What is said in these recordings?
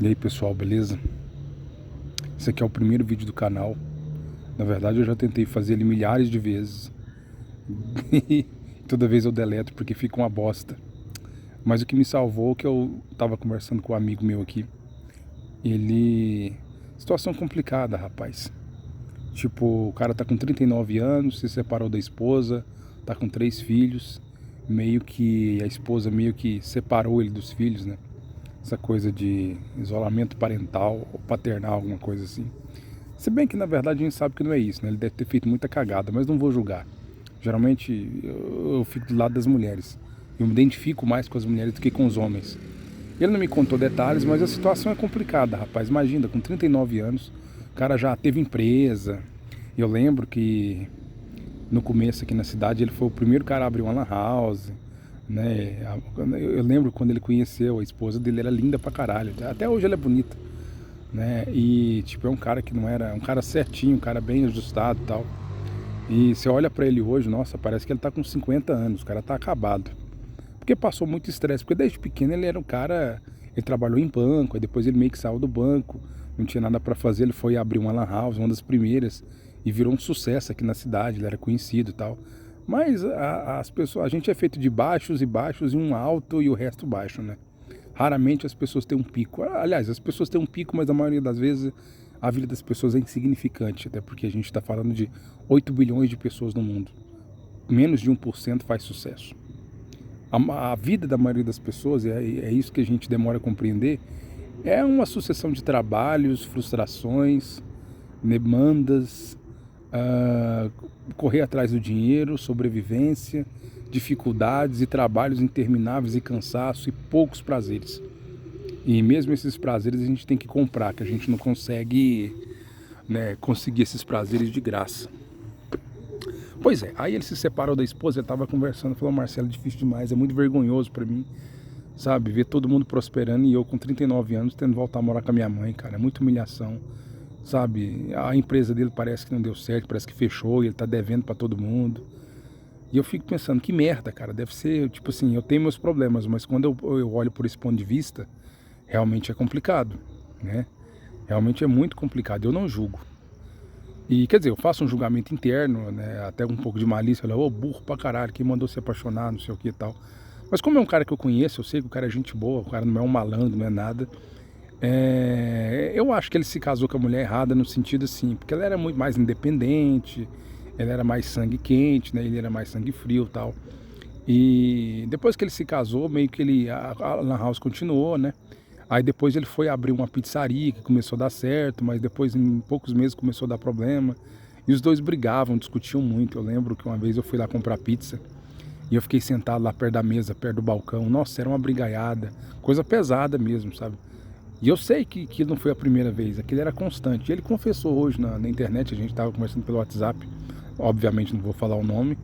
E aí pessoal, beleza? Esse aqui é o primeiro vídeo do canal. Na verdade eu já tentei fazer ele milhares de vezes. E toda vez eu deleto porque fica uma bosta. Mas o que me salvou é que eu tava conversando com um amigo meu aqui. Situação complicada, rapaz. Tipo, o cara tá com 39 anos, se separou da esposa, tá com 3 filhos. A esposa meio que separou ele dos filhos, né? Essa coisa de isolamento parental ou paternal, alguma coisa assim. Se bem que na verdade a gente sabe que não é isso, né? Ele deve ter feito muita cagada, mas não vou julgar. Geralmente eu fico do lado das mulheres. Eu me identifico mais com as mulheres do que com os homens. Ele não me contou detalhes, mas a situação é complicada, rapaz. Imagina, com 39 anos, o cara já teve empresa. Eu lembro que no começo aqui na cidade ele foi o primeiro cara a abrir uma lan house, né? Eu lembro quando ele conheceu, a esposa dele era linda pra caralho. Até hoje ela é bonita, né? E tipo, é um cara que não era, um cara certinho, um cara bem ajustado e tal. E você olha pra ele hoje, nossa, parece que ele tá com 50 anos, o cara tá acabado. Porque passou muito estresse, porque desde pequeno ele era um cara, ele trabalhou em banco, aí depois ele meio que saiu do banco, não tinha nada pra fazer, ele foi abrir uma lan house, uma das primeiras, e virou um sucesso aqui na cidade, ele era conhecido e tal. Mas as pessoas, a gente é feito de baixos e um alto e o resto baixo, né? Raramente as pessoas têm um pico. Aliás, as pessoas têm um pico, mas a maioria das vezes a vida das pessoas é insignificante, até porque a gente está falando de 8 bilhões de pessoas no mundo. Menos de 1% faz sucesso. A vida da maioria das pessoas, é isso que a gente demora a compreender, é uma sucessão de trabalhos, frustrações, demandas, correr atrás do dinheiro, sobrevivência, dificuldades e trabalhos intermináveis e cansaço e poucos prazeres. E mesmo esses prazeres a gente tem que comprar, que a gente não consegue, né, conseguir esses prazeres de graça. Pois é, aí ele se separou da esposa, ele tava conversando, falou: Marcelo, é difícil demais, é muito vergonhoso pra mim, sabe, ver todo mundo prosperando e eu com 39 anos tendo que voltar a morar com a minha mãe, cara, é muita humilhação, sabe, a empresa dele parece que não deu certo, parece que fechou e ele tá devendo pra todo mundo. E eu fico pensando, que merda, cara, deve ser, tipo assim, eu tenho meus problemas, mas quando eu olho por esse ponto de vista, realmente é complicado, né, realmente é muito complicado, eu não julgo. E quer dizer, eu faço um julgamento interno, né, até um pouco de malícia, ô burro pra caralho, quem mandou se apaixonar, não sei o que e tal. Mas como é um cara que eu conheço, eu sei que o cara é gente boa, o cara não é um malandro, não é nada. Eu acho que ele se casou com a mulher errada no sentido assim, porque ela era muito mais independente, ela era mais sangue quente, né, ele era mais sangue frio e tal. E depois que ele se casou, meio que a Lan House continuou, né? Aí depois ele foi abrir uma pizzaria que começou a dar certo, mas depois em poucos meses começou a dar problema. E os dois brigavam, discutiam muito. Eu lembro que uma vez eu fui lá comprar pizza e eu fiquei sentado lá perto da mesa, perto do balcão. Nossa, era uma brigaiada, coisa pesada mesmo, sabe? E eu sei que aquilo não foi a primeira vez, aquilo era constante. E ele confessou hoje na internet, a gente estava conversando pelo WhatsApp, obviamente não vou falar o nome.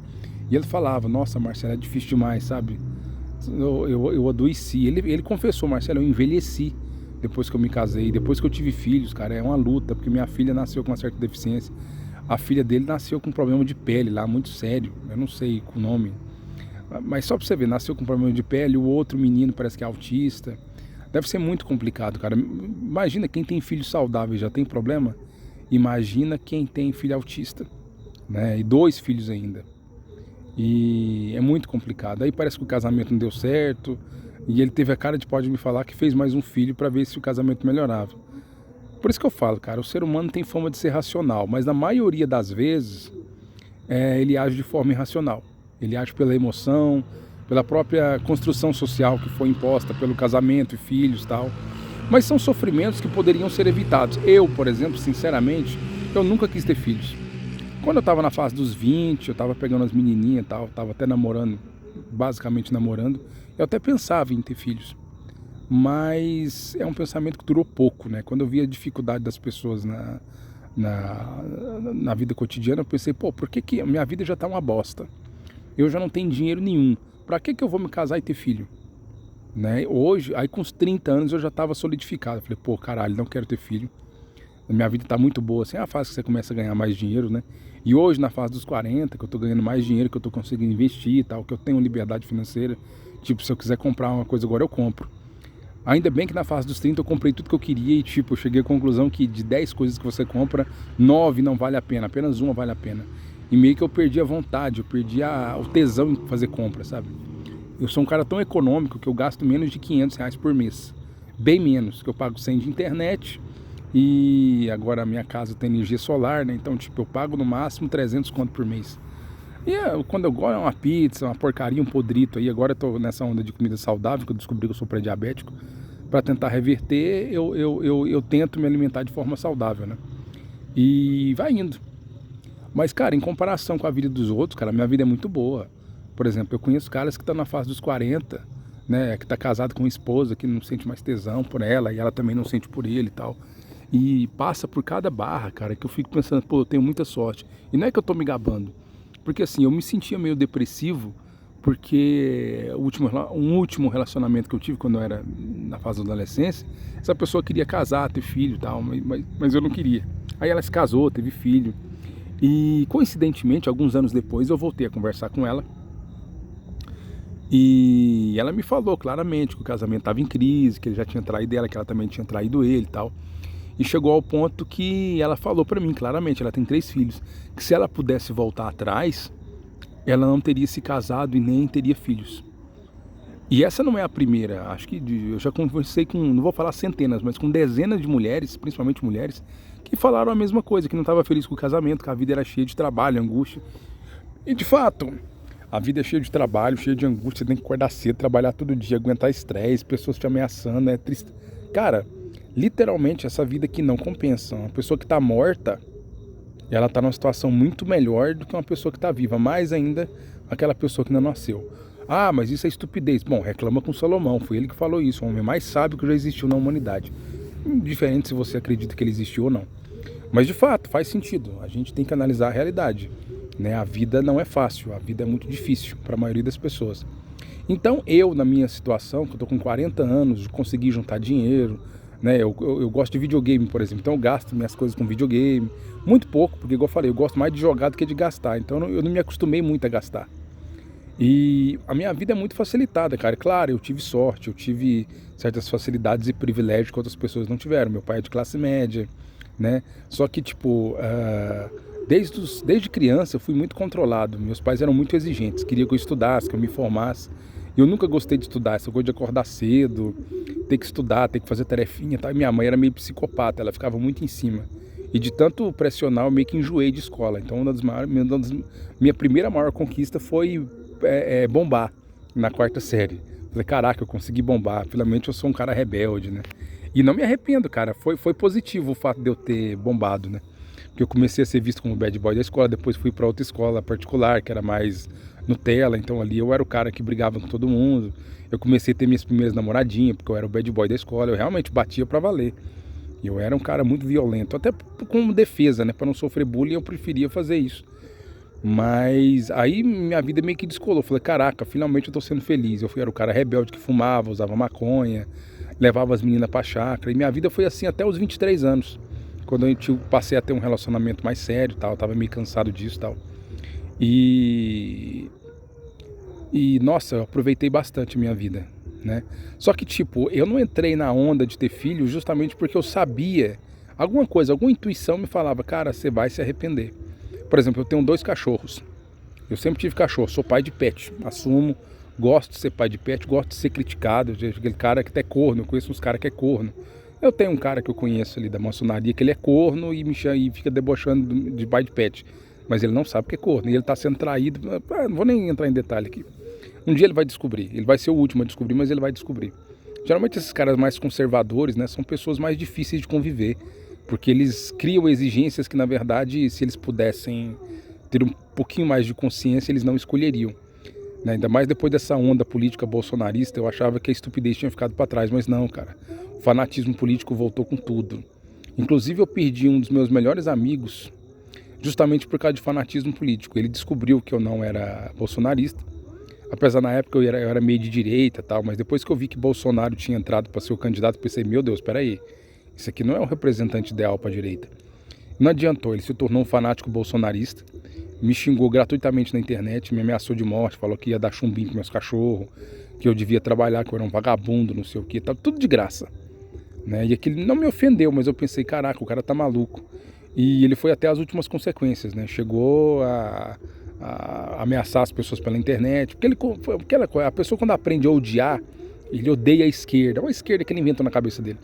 E ele falava: nossa, Marcelo, é difícil demais, sabe? Eu adoeci. Ele confessou: Marcelo, eu envelheci depois que eu me casei, depois que eu tive filhos, cara, é uma luta, porque minha filha nasceu com uma certa deficiência. A filha dele nasceu com um problema de pele lá, muito sério, eu não sei o nome, mas só pra você ver, nasceu com problema de pele, o outro menino parece que é autista. Deve ser muito complicado, cara. Imagina quem tem filho saudável e já tem problema, imagina quem tem filho autista, né? E 2 filhos ainda. E é muito complicado. Aí parece que o casamento não deu certo. E ele teve a cara de pode me falar que fez mais um filho para ver se o casamento melhorava. Por isso que eu falo, cara, o ser humano tem fama de ser racional, mas na maioria das vezes ele age de forma irracional. Ele age pela emoção, pela própria construção social que foi imposta pelo casamento e filhos e tal. Mas são sofrimentos que poderiam ser evitados. Eu, por exemplo, sinceramente, eu nunca quis ter filhos. Quando eu tava na fase dos 20, eu tava pegando as menininhas e tal, tava até namorando, basicamente namorando, eu até pensava em ter filhos. Mas é um pensamento que durou pouco, né? Quando eu vi a dificuldade das pessoas na vida cotidiana, eu pensei, pô, por que a minha vida já tá uma bosta? Eu já não tenho dinheiro nenhum. Pra que eu vou me casar e ter filho? Né? Hoje, aí com uns 30 anos eu já tava solidificado. Eu falei, pô, caralho, não quero ter filho. A minha vida tá muito boa, assim, é a fase que você começa a ganhar mais dinheiro, né? E hoje, na fase dos 40, que eu tô ganhando mais dinheiro, que eu tô conseguindo investir e tal, que eu tenho liberdade financeira, tipo, se eu quiser comprar uma coisa agora, eu compro. Ainda bem que na fase dos 30 eu comprei tudo que eu queria e, tipo, eu cheguei à conclusão que de 10 coisas que você compra, 9 não vale a pena, apenas uma vale a pena. E meio que eu perdi a vontade, eu perdi o tesão em fazer compra, sabe? Eu sou um cara tão econômico que eu gasto menos de R$ 500 por mês. Bem menos, que eu pago 100 de internet e agora a minha casa tem energia solar, né? Então, tipo, eu pago no máximo 300 conto por mês. E quando eu gosto é uma pizza, uma porcaria, um podrito aí. Agora eu tô nessa onda de comida saudável, que eu descobri que eu sou pré-diabético. Para tentar reverter, eu tento me alimentar de forma saudável, né? E vai indo. Mas, cara, em comparação com a vida dos outros, cara, a minha vida é muito boa. Por exemplo, eu conheço caras que estão na fase dos 40, né? Que tá casado com uma esposa que não sente mais tesão por ela e ela também não sente por ele e tal. E passa por cada barra, cara, que eu fico pensando, pô, eu tenho muita sorte. E não é que eu tô me gabando. Porque assim, eu me sentia meio depressivo, porque um último relacionamento que eu tive quando eu era na fase da adolescência, essa pessoa queria casar, ter filho e tal, mas eu não queria. Aí ela se casou, teve filho. E coincidentemente, alguns anos depois, eu voltei a conversar com ela. E ela me falou claramente que o casamento estava em crise, que ele já tinha traído ela, que ela também tinha traído ele e tal. E chegou ao ponto que ela falou para mim claramente, ela tem 3 filhos, que se ela pudesse voltar atrás, ela não teria se casado e nem teria filhos. E essa não é a primeira, acho que eu já conversei com, não vou falar centenas, mas com dezenas de mulheres, principalmente mulheres, que falaram a mesma coisa, que não estava feliz com o casamento, que a vida era cheia de trabalho, angústia. E de fato, a vida é cheia de trabalho, cheia de angústia, você tem que acordar cedo, trabalhar todo dia, aguentar estresse, pessoas te ameaçando, é triste. Cara, literalmente essa vida que não compensa. Uma pessoa que está morta, ela está numa situação muito melhor do que uma pessoa que está viva, mais ainda aquela pessoa que não nasceu. Ah, mas isso é estupidez. Bom, reclama com Salomão, foi ele que falou isso, o homem mais sábio que já existiu na humanidade. Indiferente se você acredita que ele existiu ou não. Mas de fato, faz sentido, a gente tem que analisar a realidade, né? A vida não é fácil, a vida é muito difícil para a maioria das pessoas. Então eu, na minha situação, que eu tô com 40 anos, consegui juntar dinheiro, né? Eu gosto de videogame, por exemplo, então eu gasto minhas coisas com videogame, muito pouco, porque igual eu falei, eu gosto mais de jogar do que de gastar, então eu não me acostumei muito a gastar. E a minha vida é muito facilitada, cara. Claro, eu tive sorte, eu tive certas facilidades e privilégios que outras pessoas não tiveram. Meu pai é de classe média, né? Só que, tipo, desde criança eu fui muito controlado. Meus pais eram muito exigentes, queriam que eu estudasse, que eu me formasse. Eu nunca gostei de estudar, essa coisa de acordar cedo, ter que estudar, ter que fazer tarefinha e tal. E minha mãe era meio psicopata, ela ficava muito em cima. E de tanto pressionar, eu meio que enjoei de escola. Então, minha primeira maior conquista foi bombar na 4ª série. Falei, caraca, eu consegui bombar. Finalmente eu sou um cara rebelde, né? E não me arrependo, cara. Foi positivo o fato de eu ter bombado, né? Porque eu comecei a ser visto como bad boy da escola, depois fui para outra escola particular, que era mais Nutella, então ali eu era o cara que brigava com todo mundo. Eu comecei a ter minhas primeiras namoradinhas, porque eu era o bad boy da escola, eu realmente batia pra valer. Eu era um cara muito violento, até como defesa, né? Para não sofrer bullying, eu preferia fazer isso. Mas aí minha vida meio que descolou. Falei, caraca, finalmente eu tô sendo feliz. Eu era o cara rebelde que fumava, usava maconha, levava as meninas pra chácara. E minha vida foi assim até os 23 anos. Quando eu passei a ter um relacionamento mais sério e tal. Eu tava meio cansado disso e tal. E nossa, eu aproveitei bastante a minha vida, né? Só que tipo, eu não entrei na onda de ter filho justamente porque eu sabia alguma coisa, alguma intuição me falava, cara, você vai se arrepender. Por exemplo, eu tenho 2 cachorros. Eu sempre tive cachorro, sou pai de pet, assumo, gosto de ser pai de pet, gosto de ser criticado, aquele cara que até é corno, eu conheço uns caras que é corno. Eu tenho um cara que eu conheço ali da maçonaria que ele é corno e me chama, e fica debochando de pai de pet. Mas ele não sabe que é corno e ele está sendo traído. Não vou nem entrar em detalhe aqui. Um dia ele vai descobrir, ele vai ser o último a descobrir, mas ele vai descobrir. Geralmente esses caras mais conservadores, né, são pessoas mais difíceis de conviver, porque eles criam exigências que na verdade, se eles pudessem ter um pouquinho mais de consciência, eles não escolheriam. Né? Ainda mais depois dessa onda política bolsonarista, eu achava que a estupidez tinha ficado para trás, mas não, cara. O fanatismo político voltou com tudo. Inclusive eu perdi um dos meus melhores amigos justamente por causa de fanatismo político. Ele descobriu que eu não era bolsonarista, apesar na época eu era meio de direita e tal, mas depois que eu vi que Bolsonaro tinha entrado para ser o candidato, eu pensei, meu Deus, peraí, isso aqui não é um representante ideal para a direita. Não adiantou, ele se tornou um fanático bolsonarista, me xingou gratuitamente na internet, me ameaçou de morte, falou que ia dar chumbinho com meus cachorros, que eu devia trabalhar, que eu era um vagabundo, não sei o que, tá tudo de graça. Né? E aquilo não me ofendeu, mas eu pensei, caraca, o cara tá maluco. E ele foi até as últimas consequências, né? Chegou a ameaçar as pessoas pela internet, porque a pessoa quando aprende a odiar, ele odeia a esquerda, é uma esquerda que ele inventou na cabeça dele.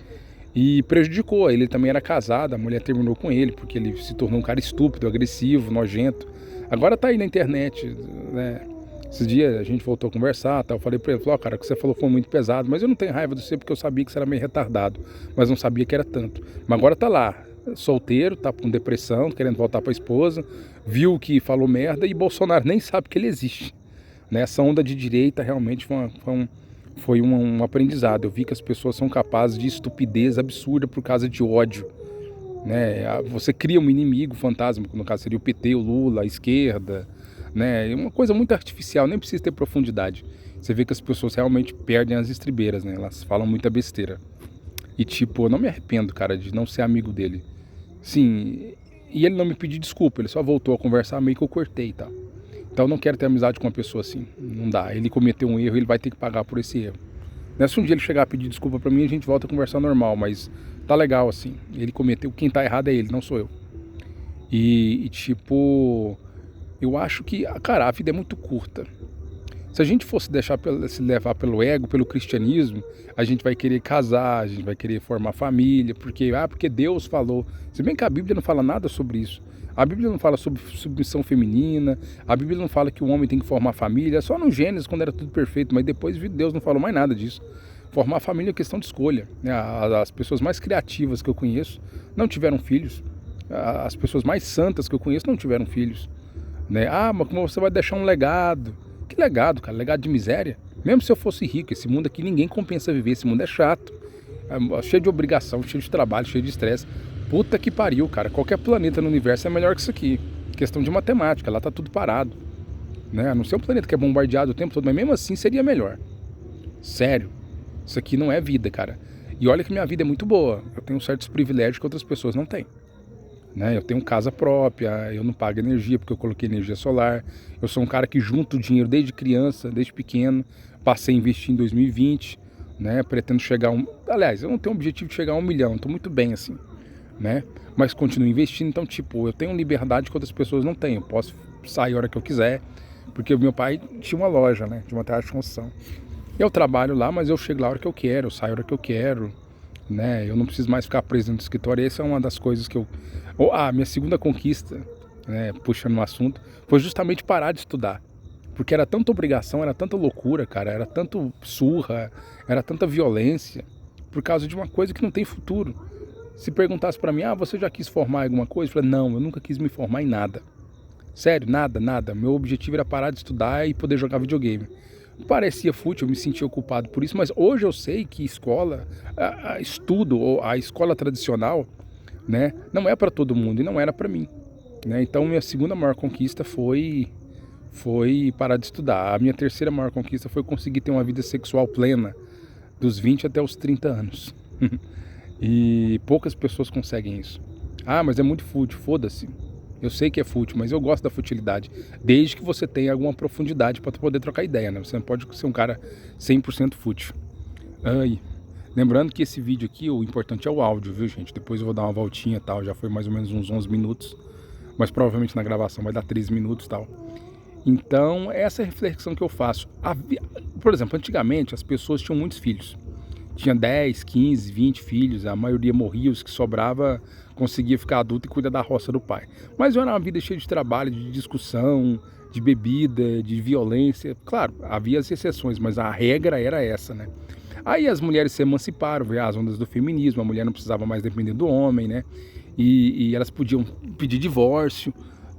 E prejudicou, ele também era casado, a mulher terminou com ele, porque ele se tornou um cara estúpido, agressivo, nojento. Agora tá aí na internet, né? Esses dias a gente voltou a conversar, eu falei pra ele, ó, cara, o que você falou foi muito pesado, mas eu não tenho raiva de você porque eu sabia que você era meio retardado, mas não sabia que era tanto. Mas agora tá lá, solteiro, tá com depressão, querendo voltar pra esposa, viu que falou merda e Bolsonaro nem sabe que ele existe. Né? Essa onda de direita realmente foi um aprendizado. Eu vi que as pessoas são capazes de estupidez absurda por causa de ódio. Né? Você cria um inimigo fantasma, no caso seria o PT, o Lula, a esquerda, né? É uma coisa muito artificial, nem precisa ter profundidade. Você vê que as pessoas realmente perdem as estribeiras, né? Elas falam muita besteira. E tipo, eu não me arrependo, cara, de não ser amigo dele. Sim, e ele não me pediu desculpa, ele só voltou a conversar meio que eu cortei, tá? Então eu não quero ter amizade com uma pessoa assim, não dá. Ele cometeu um erro, ele vai ter que pagar por esse erro. Né? Se um dia ele chegar a pedir desculpa pra mim, a gente volta a conversar normal, mas tá legal assim. Ele cometeu, quem tá errado é ele, não sou eu. E tipo, eu acho que, cara, a vida é muito curta. Se a gente fosse deixar se levar pelo ego, pelo cristianismo, a gente vai querer casar, a gente vai querer formar família, porque Deus falou. Se bem que a Bíblia não fala nada sobre isso. A Bíblia não fala sobre submissão feminina, a Bíblia não fala que o homem tem que formar família, só no Gênesis quando era tudo perfeito, mas depois Deus não falou mais nada disso. Formar família é questão de escolha. Né? As pessoas mais criativas que eu conheço não tiveram filhos. As pessoas mais santas que eu conheço não tiveram filhos. Né? Ah, mas como você vai deixar um legado? Que legado, cara? Legado de miséria? Mesmo se eu fosse rico, esse mundo aqui ninguém compensa viver, esse mundo é chato. É cheio de obrigação, cheio de trabalho, cheio de estresse. Puta que pariu, cara. Qualquer planeta no universo é melhor que isso aqui. Questão de matemática, lá tá tudo parado. Né? A não ser um planeta que é bombardeado o tempo todo, mas mesmo assim seria melhor. Sério. Isso aqui não é vida, cara. E olha que minha vida é muito boa. Eu tenho certos privilégios que outras pessoas não têm. Né? Eu tenho casa própria, eu não pago energia porque eu coloquei energia solar. Eu sou um cara que junto dinheiro desde criança, desde pequeno. Passei a investir em 2020, né? Pretendo chegar Aliás, eu não tenho o objetivo de chegar a 1 milhão, estou muito bem assim, né? Mas continuo investindo, então tipo, eu tenho liberdade que outras pessoas não têm. Eu posso sair a hora que eu quiser, porque o meu pai tinha uma loja, né? De material de construção. Eu trabalho lá, mas eu chego lá a hora que eu quero, eu saio a hora que eu quero. Né? Eu não preciso mais ficar preso no escritório. Essa é uma das coisas que eu... minha segunda conquista, né, puxando o assunto, foi justamente parar de estudar. Porque era tanta obrigação, era tanta loucura, cara, era tanto surra, era tanta violência, por causa de uma coisa que não tem futuro. Se perguntasse pra mim, você já quis formar em alguma coisa? Eu falei, não, eu nunca quis me formar em nada. Sério, nada, nada. Meu objetivo era parar de estudar e poder jogar videogame. Parecia fútil, eu me sentia ocupado por isso, mas hoje eu sei que escola, estudo, ou a escola tradicional, né, não é para todo mundo e não era para mim. Né? Então minha segunda maior conquista foi parar de estudar. A minha terceira maior conquista foi conseguir ter uma vida sexual plena, dos 20 até os 30 anos. E poucas pessoas conseguem isso. Mas é muito fútil, foda-se. Eu sei que é fútil, mas eu gosto da futilidade. Desde que você tenha alguma profundidade para poder trocar ideia, né? Você não pode ser um cara 100% fútil. Lembrando que esse vídeo aqui, o importante é o áudio, viu, gente? Depois eu vou dar uma voltinha e tal. Já foi mais ou menos uns 11 minutos. Mas provavelmente na gravação vai dar 13 minutos e tal. Então, essa é a reflexão que eu faço. Por exemplo, antigamente as pessoas tinham muitos filhos. Tinha 10, 15, 20 filhos. A maioria morria, os que sobrava conseguia ficar adulto e cuidar da roça do pai. Mas era uma vida cheia de trabalho, de discussão, de bebida, de violência. Claro, havia as exceções, mas a regra era essa, né? Aí as mulheres se emanciparam, veio as ondas do feminismo, a mulher não precisava mais depender do homem, né? E elas podiam pedir divórcio.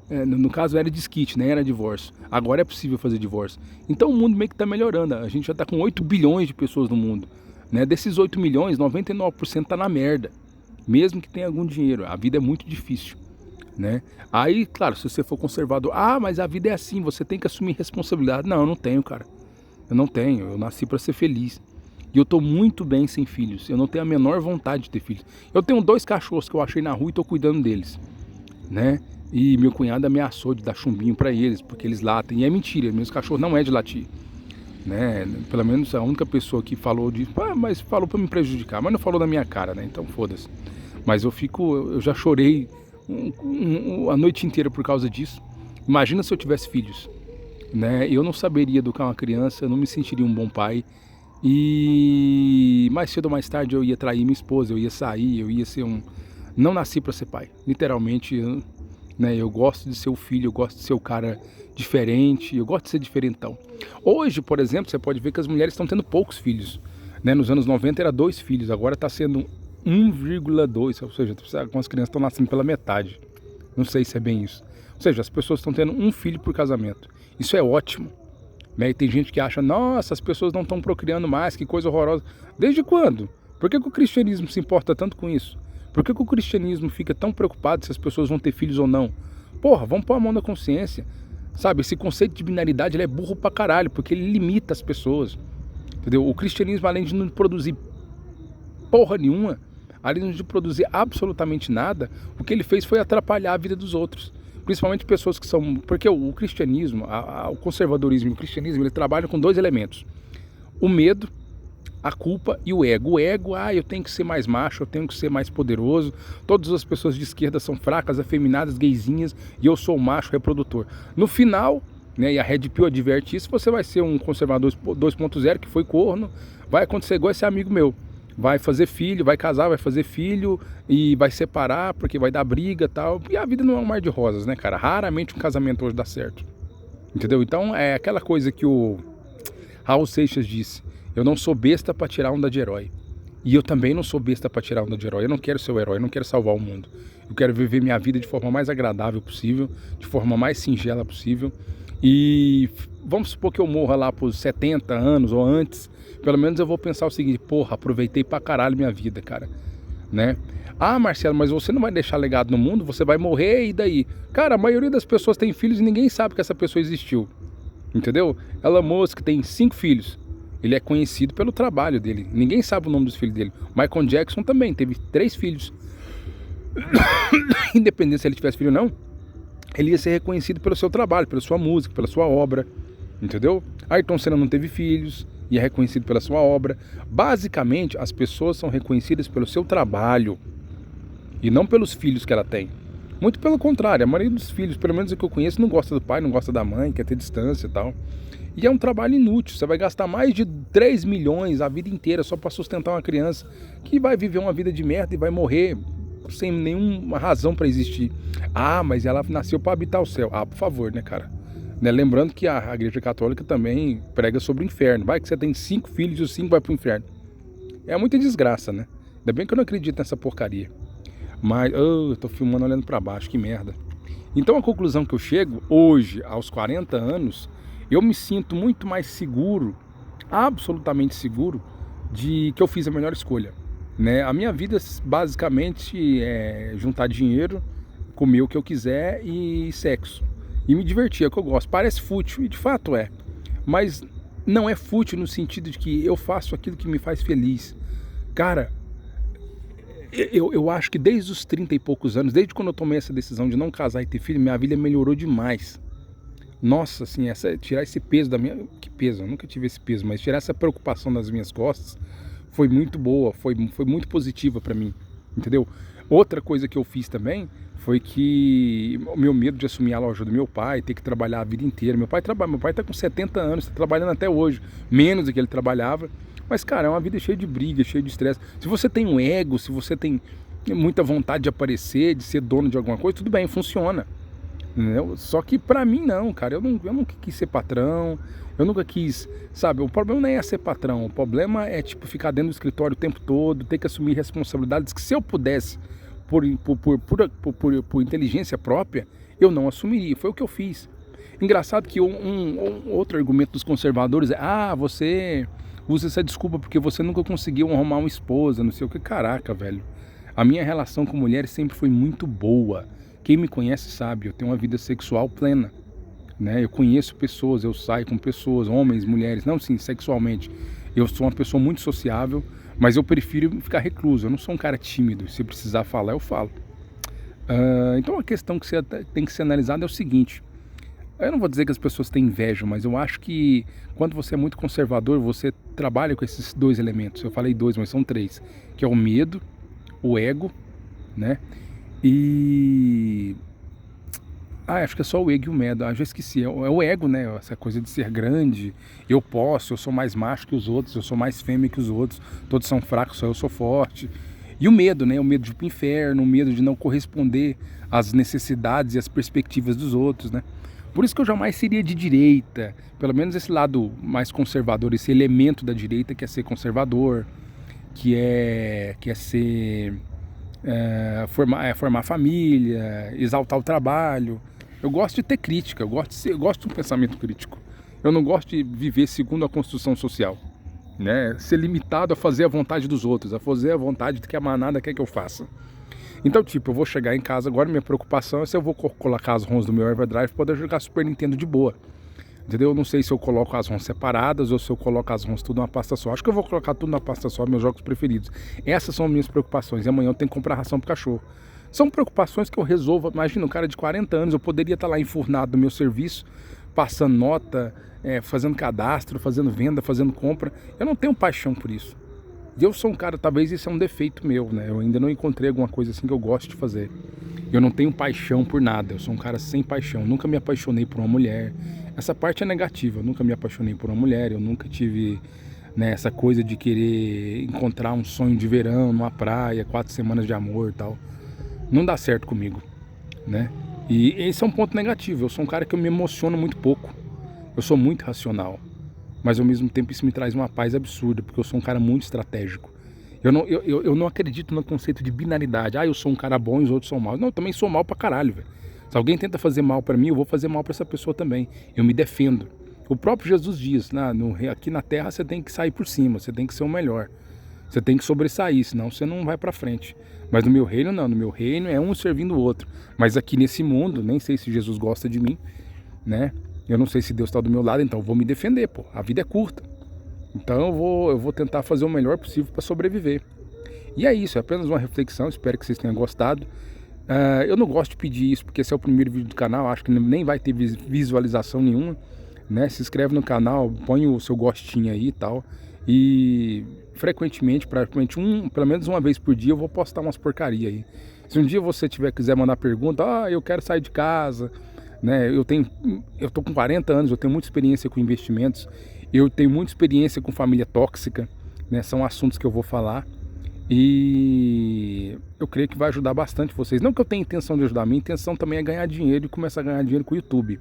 No caso era desquite, né? Era divórcio. Agora é possível fazer divórcio. Então o mundo meio que está melhorando. A gente já está com 8 bilhões de pessoas no mundo. Né? Desses 8 milhões, 99% está na merda. Mesmo que tenha algum dinheiro. A vida é muito difícil. Né? Aí, claro, se você for conservador, mas a vida é assim, você tem que assumir responsabilidade. Não, eu não tenho, cara. Eu não tenho. Eu nasci para ser feliz. E eu tô muito bem sem filhos. Eu não tenho a menor vontade de ter filhos. Eu tenho 2 cachorros que eu achei na rua e tô cuidando deles. Né? E meu cunhado ameaçou de dar chumbinho para eles, porque eles latem. E é mentira, meus cachorros não é de latir. Né? Pelo menos a única pessoa que falou disso, mas falou para me prejudicar, mas não falou na minha cara, né? Então foda-se. Mas eu já chorei a noite inteira por causa disso. Imagina se eu tivesse filhos, né? Eu não saberia educar uma criança, eu não me sentiria um bom pai. E mais cedo ou mais tarde eu ia trair minha esposa, eu ia sair, eu ia ser um... Não nasci para ser pai, literalmente, né? Eu gosto de ser o filho, eu gosto de ser o cara diferente, eu gosto de ser diferentão. Hoje, por exemplo, você pode ver que as mulheres estão tendo poucos filhos, né? Nos anos 90 era 2 filhos, agora está sendo 1,2, ou seja, algumas crianças estão nascendo pela metade. Não sei se é bem isso. Ou seja, as pessoas estão tendo um filho por casamento. Isso é ótimo. Né? E tem gente que acha, nossa, as pessoas não estão procriando mais, que coisa horrorosa. Desde quando? Por que o cristianismo se importa tanto com isso? Por que o cristianismo fica tão preocupado se as pessoas vão ter filhos ou não? Porra, vamos pôr a mão na consciência. Sabe, esse conceito de binaridade ele é burro pra caralho, porque ele limita as pessoas. Entendeu? O cristianismo, além de não produzir porra nenhuma, além de produzir absolutamente nada, o que ele fez foi atrapalhar a vida dos outros. Principalmente pessoas que são... Porque o cristianismo, o conservadorismo e o cristianismo, ele trabalha com 2 elementos. O medo, a culpa e o ego. O ego, eu tenho que ser mais macho, eu tenho que ser mais poderoso. Todas as pessoas de esquerda são fracas, afeminadas, gaysinhas, e eu sou o macho reprodutor. No final, né, e a Red Pill adverte isso, você vai ser um conservador 2.0 que foi corno, vai acontecer igual esse amigo meu. Vai fazer filho, vai casar, vai fazer filho e vai separar porque vai dar briga e tal. E a vida não é um mar de rosas, né, cara? Raramente um casamento hoje dá certo. Entendeu? Então é aquela coisa que o Raul Seixas disse. Eu não sou besta pra tirar onda de herói. E eu também não sou besta pra tirar onda de herói. Eu não quero ser o herói, eu não quero salvar o mundo. Eu quero viver minha vida de forma mais agradável possível, de forma mais singela possível. E vamos supor que eu morra lá por 70 anos ou antes, pelo menos eu vou pensar o seguinte, porra, aproveitei pra caralho minha vida, cara, né? Marcelo, mas você não vai deixar legado no mundo, você vai morrer e daí? Cara, a maioria das pessoas tem filhos e ninguém sabe que essa pessoa existiu, entendeu? Elon Musk tem 5 filhos, ele é conhecido pelo trabalho dele, ninguém sabe o nome dos filhos dele. Michael Jackson também teve 3 filhos, independente se ele tivesse filho ou não, ele ia ser reconhecido pelo seu trabalho, pela sua música, pela sua obra, entendeu? Ayrton Senna não teve filhos e é reconhecido pela sua obra. Basicamente, as pessoas são reconhecidas pelo seu trabalho e não pelos filhos que ela tem. Muito pelo contrário, a maioria dos filhos, pelo menos o que eu conheço, não gosta do pai, não gosta da mãe, quer ter distância e tal. E é um trabalho inútil, você vai gastar mais de 3 milhões a vida inteira só para sustentar uma criança que vai viver uma vida de merda e vai morrer sem nenhuma razão para existir. Mas ela nasceu para habitar o céu. Por favor, né, cara? Né? Lembrando que a Igreja Católica também prega sobre o inferno. Vai que você tem 5 filhos e os 5 vai pro inferno. É muita desgraça, né? Ainda bem que eu não acredito nessa porcaria. Mas, eu tô filmando olhando para baixo, que merda. Então a conclusão que eu chego, hoje, aos 40 anos, eu me sinto muito mais seguro, absolutamente seguro, de que eu fiz a melhor escolha. Né? A minha vida basicamente é juntar dinheiro, comer o que eu quiser e sexo. E me divertir, é o que eu gosto. Parece fútil, e de fato é. Mas não é fútil no sentido de que eu faço aquilo que me faz feliz. Cara, eu acho que desde os 30 e poucos anos, desde quando eu tomei essa decisão de não casar e ter filho, minha vida melhorou demais. Nossa, assim, tirar esse peso da minha... Que peso? Eu nunca tive esse peso, mas tirar essa preocupação das minhas costas foi muito boa, foi muito positiva pra mim, entendeu? Outra coisa que eu fiz também foi que o meu medo de assumir a loja do meu pai, ter que trabalhar a vida inteira. Meu pai tá com 70 anos, tá trabalhando até hoje, menos do que ele trabalhava. Mas, cara, é uma vida cheia de briga, cheia de estresse. Se você tem um ego, se você tem muita vontade de aparecer, de ser dono de alguma coisa, tudo bem, funciona. Entendeu? Só que pra mim não, cara, eu nunca quis ser patrão, eu nunca quis, sabe, o problema não é ser patrão, o problema é tipo ficar dentro do escritório o tempo todo, ter que assumir responsabilidades que se eu pudesse, por inteligência própria, eu não assumiria, foi o que eu fiz. Engraçado que outro argumento dos conservadores é, você usa essa desculpa porque você nunca conseguiu arrumar uma esposa, não sei o que, caraca, velho, a minha relação com mulheres sempre foi muito boa. Quem me conhece sabe, eu tenho uma vida sexual plena, né? Eu conheço pessoas, eu saio com pessoas, homens, mulheres, não sim, sexualmente. Eu sou uma pessoa muito sociável, mas eu prefiro ficar recluso, eu não sou um cara tímido, se precisar falar, eu falo. Então a questão que você tem que ser analisada é o seguinte: eu não vou dizer que as pessoas têm inveja, mas eu acho que quando você é muito conservador, você trabalha com esses dois elementos. Eu falei dois, mas são três, que é o medo, o ego, né? E acho que é só o ego e o medo. Já esqueci. É o ego, né? Essa coisa de ser grande. Eu posso, eu sou mais macho que os outros, eu sou mais fêmea que os outros. Todos são fracos, só eu sou forte. E o medo, né? O medo de ir pro inferno, o medo de não corresponder às necessidades e às perspectivas dos outros, né? Por isso que eu jamais seria de direita. Pelo menos esse lado mais conservador, esse elemento da direita que é ser conservador, que é ser formar família, exaltar o trabalho. Eu gosto de ter crítica, eu gosto de um pensamento crítico. Eu não gosto de viver segundo a construção social, né? Ser limitado a fazer a vontade dos outros, a fazer a vontade do que a manada quer que eu faça. Então, tipo, eu vou chegar em casa agora, minha preocupação é se eu vou colocar as ROMs do meu Everdrive para poder jogar Super Nintendo de boa. Entendeu? Eu não sei se eu coloco as ROMs separadas ou se eu coloco as ROMs tudo numa pasta só. Acho que eu vou colocar tudo numa pasta só, meus jogos preferidos. Essas são minhas preocupações. E amanhã eu tenho que comprar ração pro cachorro. São preocupações que eu resolvo. Imagina, um cara de 40 anos, eu poderia estar lá enfurnado no meu serviço, passando nota, fazendo cadastro, fazendo venda, fazendo compra. Eu não tenho paixão por isso. E eu sou um cara, talvez isso é um defeito meu, né? Eu ainda não encontrei alguma coisa assim que eu gosto de fazer. Eu não tenho paixão por nada, eu sou um cara sem paixão. Nunca me apaixonei por uma mulher. Essa parte é negativa, eu nunca me apaixonei por uma mulher, eu nunca tive, né, essa coisa de querer encontrar um sonho de verão numa praia, 4 semanas de amor e tal. Não dá certo comigo, né? E esse é um ponto negativo, eu sou um cara que eu me emociono muito pouco. Eu sou muito racional. Mas ao mesmo tempo isso me traz uma paz absurda, porque eu sou um cara muito estratégico. Eu não acredito no conceito de binaridade. Eu sou um cara bom e os outros são maus. Não, eu também sou mal pra caralho, velho. Se alguém tenta fazer mal pra mim, eu vou fazer mal pra essa pessoa também. Eu me defendo. O próprio Jesus diz, aqui na Terra você tem que sair por cima, você tem que ser o melhor. Você tem que sobressair, senão você não vai pra frente. Mas no meu reino não, no meu reino é um servindo o outro. Mas aqui nesse mundo, nem sei se Jesus gosta de mim, né? Eu não sei se Deus está do meu lado, então eu vou me defender, pô. A vida é curta. Então eu vou tentar fazer o melhor possível para sobreviver. E é isso, é apenas uma reflexão, espero que vocês tenham gostado. Eu não gosto de pedir isso, porque esse é o primeiro vídeo do canal, acho que nem vai ter visualização nenhuma, né? Se inscreve no canal, põe o seu gostinho aí e tal. E frequentemente, praticamente pelo menos uma vez por dia, eu vou postar umas porcaria aí. Se um dia você quiser mandar pergunta, eu quero sair de casa, né? Eu tô com 40 anos, eu tenho muita experiência com investimentos, eu tenho muita experiência com família tóxica, né? São assuntos que eu vou falar e eu creio que vai ajudar bastante vocês. Não que eu tenha intenção de ajudar, minha intenção também é ganhar dinheiro e começar a ganhar dinheiro com o YouTube,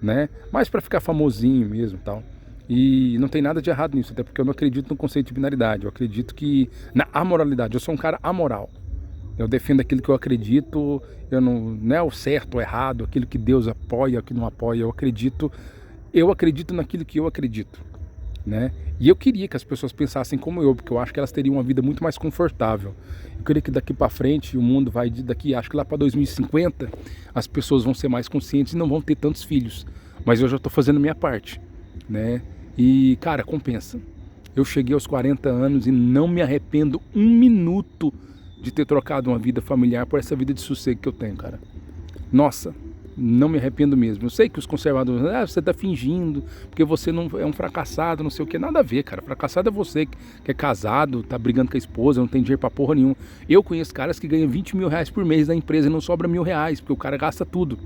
né? Mas para ficar famosinho mesmo, tal. E não tem nada de errado nisso, até porque eu não acredito no conceito de binaridade. Eu acredito que na amoralidade, eu sou um cara amoral. Eu defendo aquilo que eu acredito, não é o certo ou errado, aquilo que Deus apoia, o que não apoia. Eu acredito naquilo que eu acredito, né? E eu queria que as pessoas pensassem como eu, porque eu acho que elas teriam uma vida muito mais confortável. Eu queria que daqui para frente o mundo vai daqui, acho que lá para 2050, as pessoas vão ser mais conscientes e não vão ter tantos filhos. Mas eu já estou fazendo a minha parte, né? E, cara, compensa. Eu cheguei aos 40 anos e não me arrependo um minuto de ter trocado uma vida familiar por essa vida de sossego que eu tenho, cara. Nossa, não me arrependo mesmo. Eu sei que os conservadores, você tá fingindo, porque você não é um fracassado, não sei o que. Nada a ver, cara. Fracassado é você que é casado, tá brigando com a esposa, não tem dinheiro pra porra nenhuma. Eu conheço caras que ganham 20 mil reais por mês da empresa e não sobra R$1.000, porque o cara gasta tudo.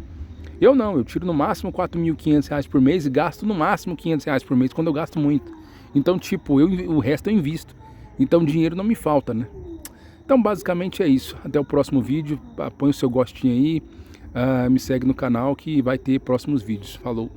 Eu não, eu tiro no máximo R$4.500 por mês e gasto no máximo R$500 por mês, quando eu gasto muito. Então, tipo, o resto eu invisto. Então, dinheiro não me falta, né? Então, basicamente é isso. Até o próximo vídeo. Põe o seu gostinho aí. Me segue no canal que vai ter próximos vídeos. Falou!